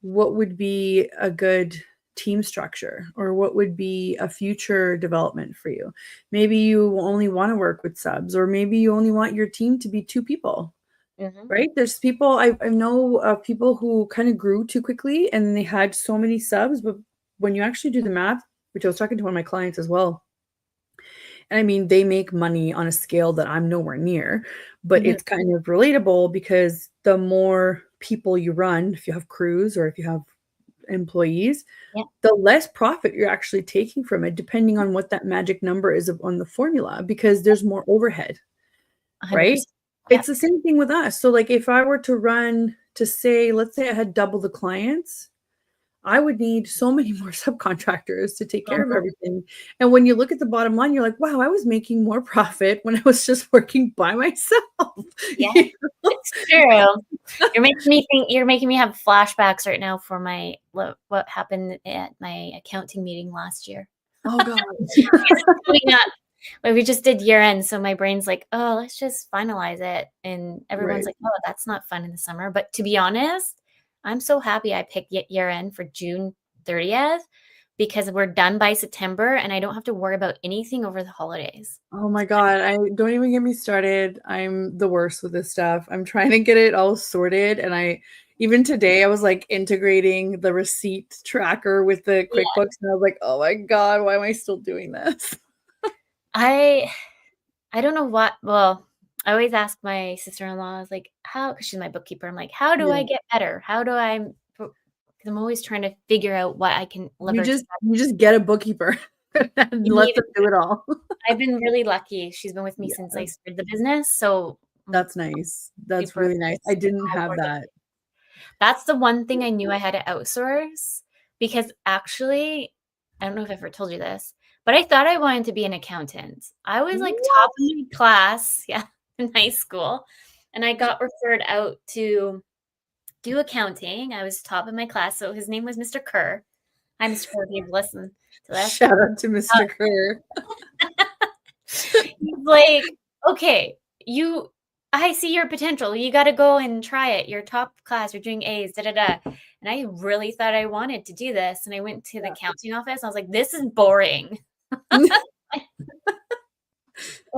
what would be a good team structure or what would be a future development for you. Maybe you only want to work with subs, or maybe you only want your team to be 2 people.
Mhm.
Right? There's people I know of people who kind of grew too quickly and they had so many subs, but when you actually do the math, which I was talking to one of my clients as well, and I mean, they make money on a scale that I'm nowhere near, but
Mhm.
it's kind of relatable because the more people you run, if you have crews or if you have employees,
Yeah.
the less profit you're actually taking from it, depending on what that magic number is on the formula, because there's more overhead. Right?
100%.
It's
Yep.
the same thing with us. So, like, if I were to run to say, let's say I had double the clients, I would need so many more subcontractors to take care of everything. And when you look at the bottom line, you're like, wow, I was making more profit when I was just working by myself.
Yeah,
You know?
it's true. You're making me have flashbacks right now for what happened at my accounting meeting last year.
Oh God.
Coming up, we just did year end, so my brain's like, oh, let's just finalize it. And everyone's
Right.
like, oh, that's not fun in the summer. But to be honest, I'm so happy I picked year end for June 30th because we're done by September and I don't have to worry about anything over the holidays.
Oh my God. I don't even get me started. I'm the worst with this stuff. I'm trying to get it all sorted. And even today I was like integrating the receipt tracker with the
Yeah.
QuickBooks. And I was like, oh my God, why am I still doing this?
I don't know what. Well, I always ask my sister-in-law, I was like, how, because she's my bookkeeper. I'm like, how do I
Yeah.
get better? Because I'm always trying to figure out what I can
You
leverage.
just get a bookkeeper and
You
let
need
them do it all.
I've been really lucky. She's been with me since
Yeah,
I started the business, so I'm
that's nice. That's
super
really nice. I didn't have
rewarded.
that.
That's the one thing I knew I had to outsource because actually, I don't know if I've ever told you this, but I thought I wanted to be an accountant. I was like top
What?
of my class, yeah, in high school, and I got referred out to do accounting. I was top of my class, so his name was Mr. Kerr. Hi, Mr. Kerr, if you've listened to this.
Shout out to Mr. Kerr.
He's like, okay, I see your potential. You got to go and try it. You're top class. You're doing A's, da da da. And I really thought I wanted to do this. And I went to the accounting office. I was like, this is boring. Like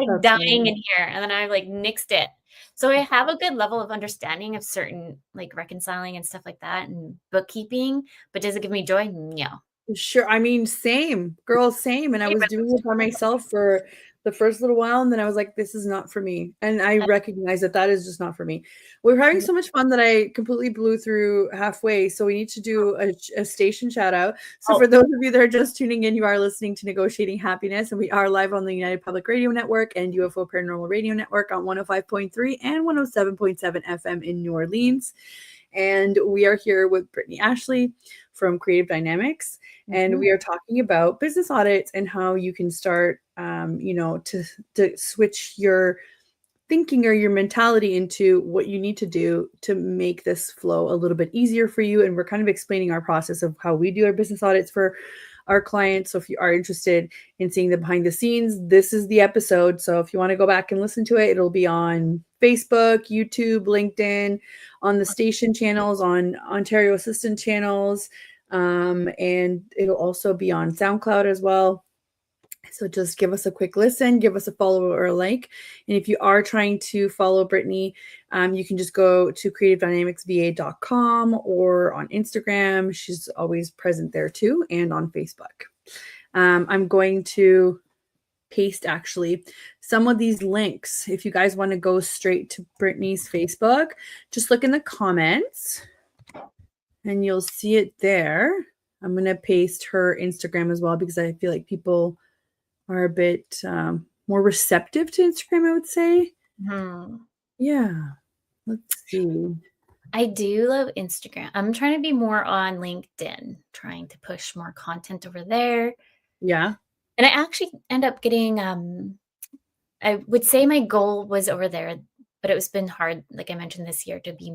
That's
dying
funny.
in here. And then I like nixed it. So I have a good level of understanding of certain like reconciling and stuff like that and bookkeeping. But does it give me joy? No.
Sure. I mean, same, girl, same. And I was doing it by myself for the first little while, and then I was like, this is not for me. And I recognize that that is just not for me. We're having so much fun that I completely blew through halfway. So we need to do a station shout out. So
Oh,
for those of you that are just tuning in, you are listening to Negotiating Happiness, and we are live on the United Public Radio Network and UFO Paranormal Radio Network on 105.3 and 107.7 FM in New Orleans. And we are here with Britney Ashley from Creative Dynamics. And we are talking about business audits and how you can start, to switch your thinking or your mentality into what you need to do to make this flow a little bit easier for you. And we're kind of explaining our process of how we do our business audits for our clients. So if you are interested in seeing the behind the scenes, this is the episode. So if you want to go back and listen to it, it'll be on Facebook, YouTube, LinkedIn, on the station channels, on Ontario Assistant channels, and it'll also be on SoundCloud as well. So just give us a quick listen, give us a follow or a like. And if you are trying to follow Britney, you can just go to creativedynamicsva.com or on Instagram. She's always present there too, and on Facebook. I'm going to paste actually some of these links. If you guys want to go straight to Britney's Facebook, just look in the comments and you'll see it there. I'm going to paste her Instagram as well because I feel like people are a bit more receptive to Instagram, I would say. Yeah. Let's see.
I do love Instagram. I'm trying to be more on LinkedIn, trying to push more content over there.
Yeah.
And I actually end up getting, I would say my goal was over there, but it's been hard, like I mentioned this year, to be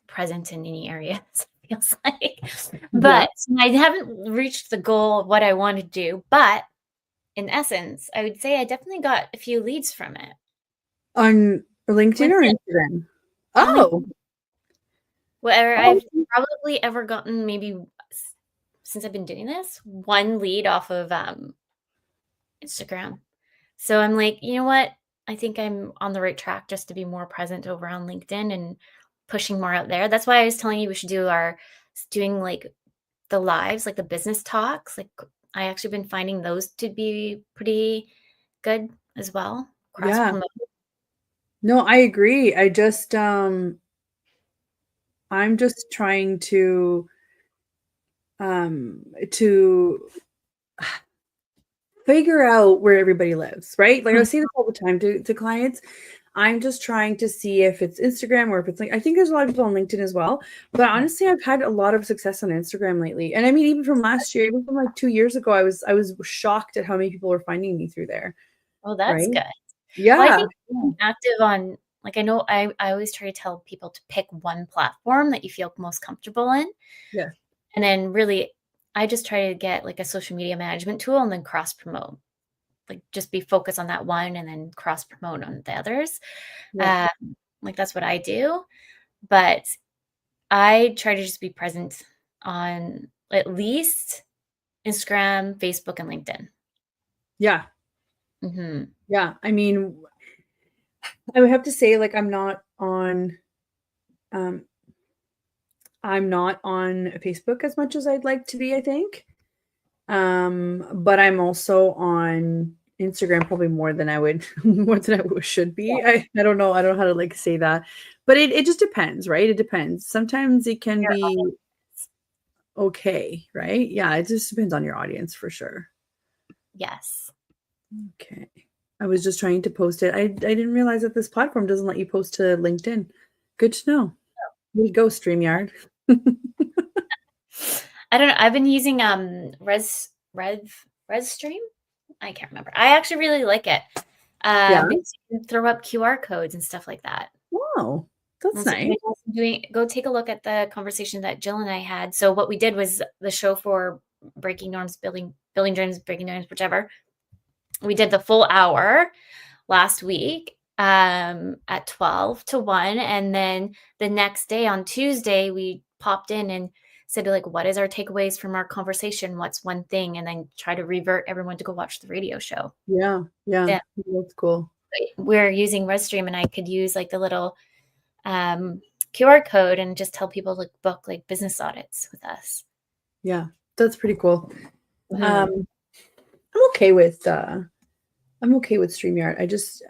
present in any areas, it feels like. But I haven't reached the goal of what I want to do. But in essence, I would say I definitely got a few leads from it.
On LinkedIn or Instagram? Oh.
Where I've probably ever gotten maybe since I've been doing this, one lead off of Instagram. So I'm like, you know what? I think I'm on the right track just to be more present over on LinkedIn and pushing more out there. That's why I was telling you we should doing like the lives, like the business talks. Like I actually been finding those to be pretty good as well. Cross promote.
No, I agree. I'm just trying to figure out where everybody lives, right? Like I say this all the time to clients. I'm just trying to see if it's Instagram or if it's like, I think there's a lot of people on LinkedIn as well. But honestly, I've had a lot of success on Instagram lately. And I mean, even from last year, even from like 2 years ago, I was shocked at how many people were finding me through there.
Well, that's
Right.
good. Well, I
Yeah.
think being active on, like, I know I always try to tell people to pick one platform that you feel most comfortable in.
Yeah.
And then really, I just try to get like a social media management tool and then cross promote. Like just be focused on that one and then cross promote on the others.
Yeah.
Like that's what I do. But I try to just be present on at least Instagram, Facebook, and LinkedIn.
Yeah.
Hmm.
Yeah. I mean, I would have to say, like, um, I'm not on Facebook as much as I'd like to be, I think. But I'm also on Instagram probably more than I would more than should
Yeah.
be. I don't know. I don't know how to like say that. But it just depends, right? It depends. Sometimes it can
Your
be
audience.
okay, right? Yeah, it just depends on your audience for sure.
Yes.
Okay. I was just trying to post it. I didn't realize that this platform doesn't let you post to LinkedIn. Good to know. Way to go, StreamYard.
I don't know. I've been using Resstream. I can't remember. I actually really like it.
Yeah.
Because you can throw up QR codes and stuff like that.
Wow. That's
And so
nice.
go take a look at the conversation that Jill and I had. So what we did was the show for Breaking Norms, Building Dreams, Breaking Norms, whichever. We did the full hour last week at 12 to 1. And then the next day on Tuesday, we popped in and said, like, what is our takeaways from our conversation? What's one thing? And then try to revert everyone to go watch the radio show.
Yeah. Yeah.
Yeah.
That's cool.
We're using Redstream, and I could use like the little QR code and just tell people to book like business audits with us.
Yeah. That's pretty cool.
Mhm.
Um, I'm okay with StreamYard.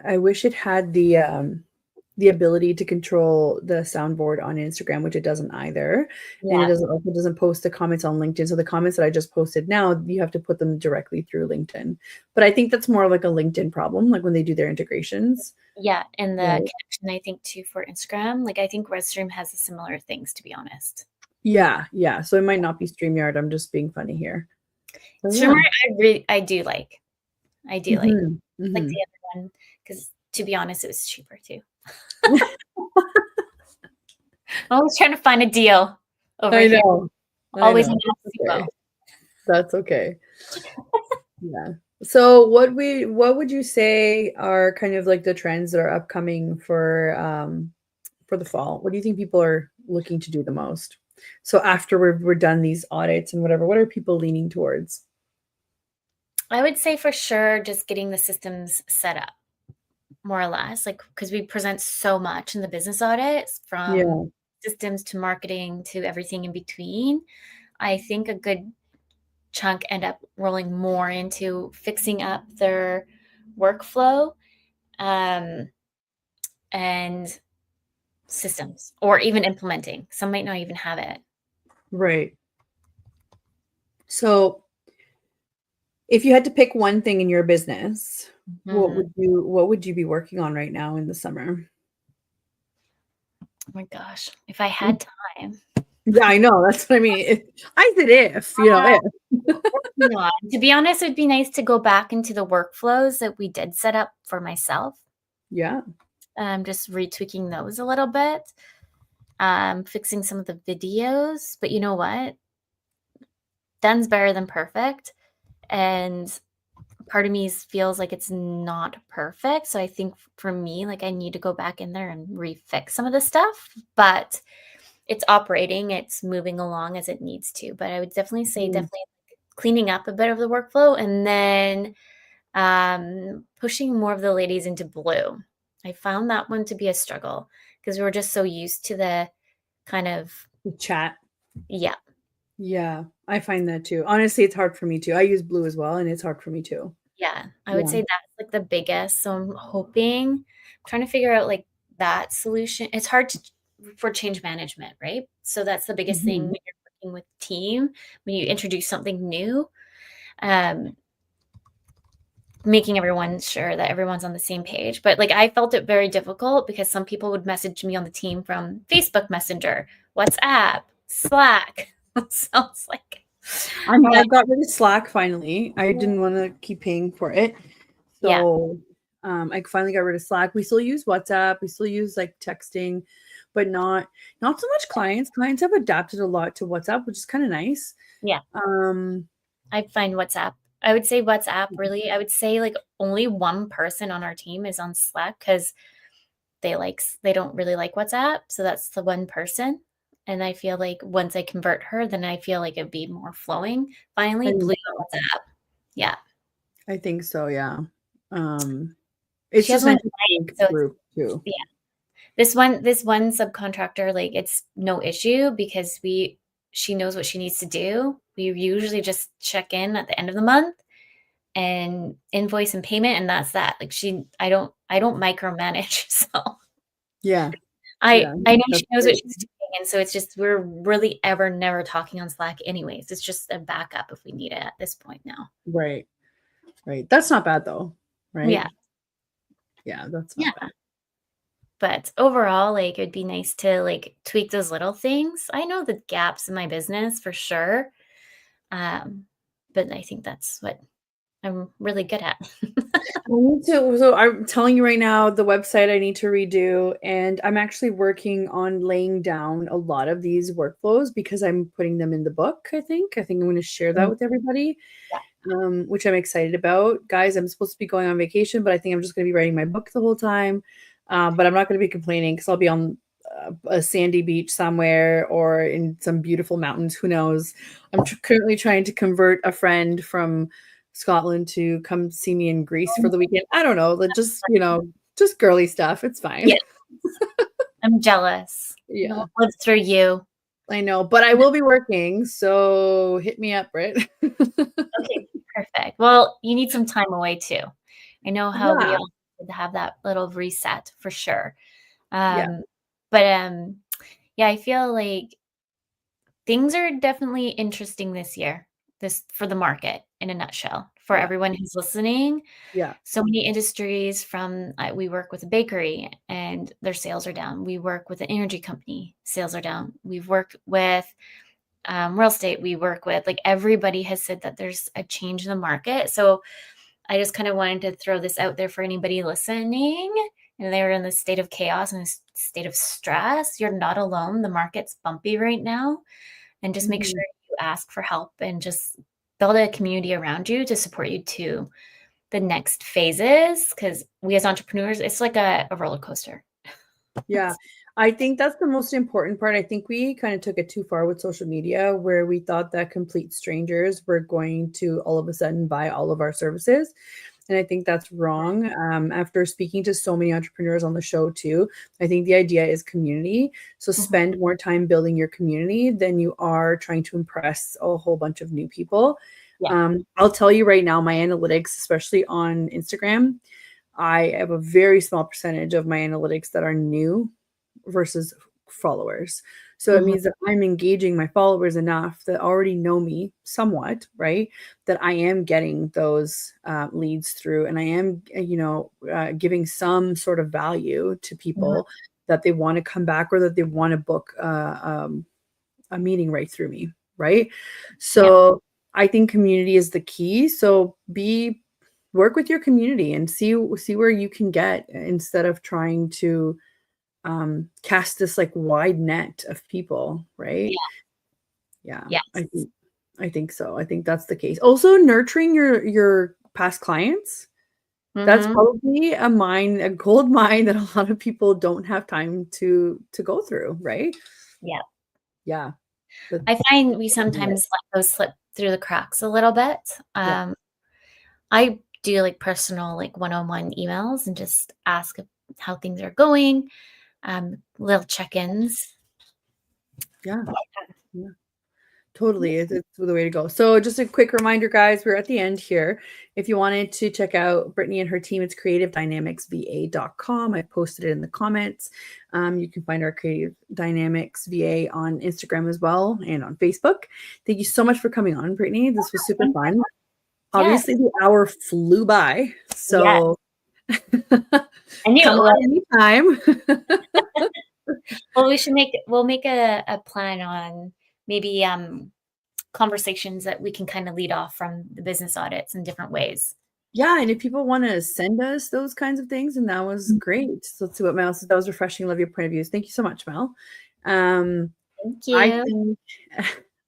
I wish it had the ability to control the soundboard on Instagram, which it doesn't either. And it
Yeah.
doesn't post the comments on LinkedIn. So the comments that I just posted now, you have to put them directly through LinkedIn. But I think that's more like a LinkedIn problem, like when they do their integrations.
Yeah. And the
Right.
connection, I think, too, for Instagram, like I think Redstream has the similar things, to be honest.
Yeah, yeah. So it might not be StreamYard. I'm just being funny here. So yeah.
Streamer, I do like. I do like.
Mhm,
Like
mhm.
the other one, because to be honest, it was cheaper too. Always trying to find a deal over
I
here.
know. I
Always
know.
an
That's okay.
go.
That's okay. Yeah. So what would you say are kind of like the trends that are upcoming for the fall? What do you think people are looking to do the most? So after we're done these audits and whatever, what are people leaning towards?
I would say for sure just getting the systems set up, more or less, like because we present so much in the business audits from
Yeah.
systems to marketing to everything in between. I think a good chunk end up rolling more into fixing up their workflow um, and systems, or even implementing. Some might not even have it.
Right. So if you had to pick one thing in your business,
Mhm.
what would you be working on right now in the summer?
Oh my gosh, if I had time.
Yeah, I know. That's what I mean. I said if, if.
Working on. To be honest, it'd be nice to go back into the workflows that we did set up for myself.
Yeah.
Just retweaking those a little bit, fixing some of the videos. But you know what? Done's better than perfect. And part of me feels like it's not perfect. So I think for me, like I need to go back in there and refix some of the stuff. But it's operating, it's moving along as it needs to. But I would definitely say
Mm.
definitely cleaning up a bit of the workflow, and then pushing more of the ladies into blue. I found that one to be a struggle because we were just so used to the kind of,
The chat.
yeah,
Yeah, I find that too. Honestly, it's hard for me too. I use Blue as well, and it's hard for me too.
yeah. I would
Yeah.
say that's like the biggest. So I'm hoping, trying to figure out like that solution. It's hard for change management, right? So that's the biggest thing when
Mhm.
you're working with team, when you introduce something new. Um, making everyone sure that everyone's on the same page. But like I felt it very difficult because some people would message me on the team from Facebook Messenger, WhatsApp, Slack. So it's like
I got rid of Slack finally. I didn't want to keep paying for it.
yeah.
So I finally got rid of Slack. We still use WhatsApp. We still use like texting, but not so much clients. Clients have adapted a lot to WhatsApp, which is kind of nice.
Yeah. I find WhatsApp. I would say WhatsApp really. I would say like only one person on our team is on Slack because they don't really like WhatsApp. So that's the one person. And I feel like once I convert her, then I feel like it'd be more flowing. Finally, blue WhatsApp. Yeah.
I think so, yeah.
She has one so
group too.
Yeah. This one subcontractor, like it's no issue because she knows what she needs to do. We usually just check in at the end of the month and invoice and payment, and that's that. Like I don't micromanage. So
yeah.
I know she knows what she's doing. And so it's just we're really never talking on Slack anyways. It's just a backup if we need it at this point now.
Right. That's not bad though, right?
Yeah.
Yeah, that's not bad.
But overall, like it'd be nice to like tweak those little things. I know the gaps in my business for sure. But I think that's what I'm really good at.
So I'm telling you right now, the website I need to redo, and I'm actually working on laying down a lot of these workflows because I'm putting them in the book. I think I'm going to share that with everybody, which I'm excited about. Guys, I'm supposed to be going on vacation, but I think I'm just going to be writing my book the whole time. But I'm not going to be complaining because I'll be on a sandy beach somewhere or in some beautiful mountains. Who knows? I'm currently trying to convert a friend from Scotland to come see me in Greece for the weekend. I don't know, just just girly stuff. It's fine.
Yeah. I'm jealous.
Yeah,
I'll live through you.
I know, but I will be working, so hit me up, Britt.
Okay, perfect. Well, you need some time away too. I know how we all need to have that little reset for sure. But yeah, I feel like things are definitely interesting this year. This for the market in a nutshell. For everyone who's listening, so many industries from we work with a bakery and their sales are down. We work with an energy company, sales are down. We've worked with real estate. We work with like everybody has said that there's a change in the market. So I just kind of wanted to throw this out there for anybody listening and they're in this state of chaos and this state of stress. You're not alone. The market's bumpy right now. And just make sure you ask for help and just build a community around you to support you to the next phases. Because we as entrepreneurs, it's like a roller coaster.
Yeah, I think that's the most important part. I think we kind of took it too far with social media where we thought that complete strangers were going to all of a sudden buy all of our services. And I think that's wrong. After speaking to so many entrepreneurs on the show too, I think the idea is community. So spend more time building your community than you are trying to impress a whole bunch of new people. Yeah. I'll tell you right now, my analytics, especially on Instagram, I have a very small percentage of my analytics that are new versus followers. So it means that I'm engaging my followers enough that already know me somewhat, right? That I am getting those leads through and I am, giving some sort of value to people that they want to come back or that they want to book a meeting right through me, right? So I think community is the key. So work with your community and see where you can get instead of trying to cast this like wide net of people, right? Yeah. I think so. I think that's the case. Also nurturing your past clients. That's probably a gold mine that a lot of people don't have time to go through, right? Yeah.
I find we sometimes let those slip through the cracks a little bit. I do like personal like one-on-one emails and just ask how things are going. Little check-ins.
Yeah. Totally. It's the way to go. So just a quick reminder, guys, we're at the end here. If you wanted to check out Brittney and her team, it's creativedynamicsva.com. I posted it in the comments. You can find our Creative Dynamics VA on Instagram as well and on Facebook. Thank you so much for coming on, Brittney. This was super fun. Obviously, the hour flew by. So
I knew
come
it
on
would.
anytime.
Well, we'll make a plan on maybe conversations that we can kind of lead off from the business audits in different ways.
Yeah, and if people want to send us those kinds of things, and that was great. So let's see what Mel said. That was refreshing. Love your point of views. Thank you so much, Mel.
Thank
I
you.
think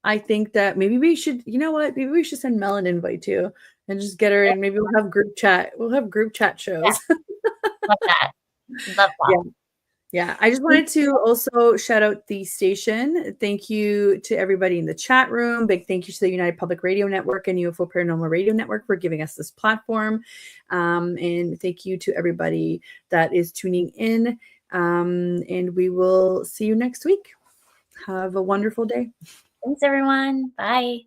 I think that maybe we should, you know what? Maybe we should send Mel an invite too and just get her in. Maybe we'll have group chat. We'll have group chat shows.
Love that. Love
Yeah.
that.
Yeah, I just wanted to also shout out the station. Thank you to everybody in the chat room. Big thank you to the United Public Radio Network and UFO Paranormal Radio Network for giving us this platform. And thank you to everybody that is tuning in. And we will see you next week. Have a wonderful day.
Thanks, everyone. Bye.